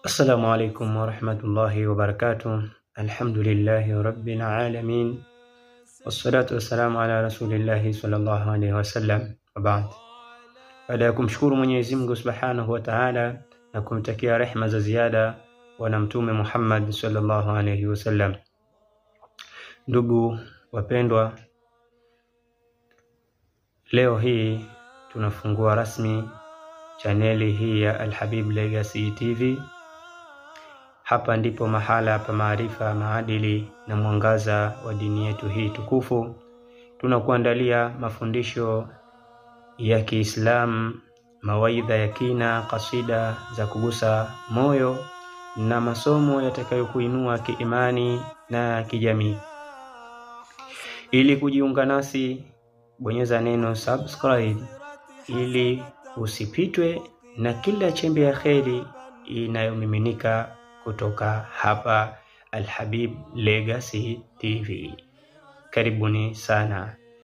السلام عليكم ورحمة الله وبركاته. الحمد لله رب العالمين والصلاة والسلام على رسول الله صلى الله عليه وسلم وبعد. Baada ya kumshukuru Mwenyezi Mungu Subhanahu wa Ta'ala na kumtakia rehema za ziada bwana mtume Muhammad sallallahu alayhi wasallam, ndugu wapendwa, leo hii tunafungua rasmi chaneli hii ya Al-Habib Legacy TV. Hapa ndipo mahala pa maarifa, maadili na mwangaza wa dini yetu hii tukufu. Tunakuandalia mafundisho ya Kiislamu, mawaidha ya kina, kasida za kugusa moyo na masomo yatakayokuinua kiimani na kijamii. Ili kujiunga nasi, bonyeza neno subscribe ili usipitwe na kila chembe ya kheri inayomiminika kutoka hapa Al-Habib Legacy TV. Karibuni sana.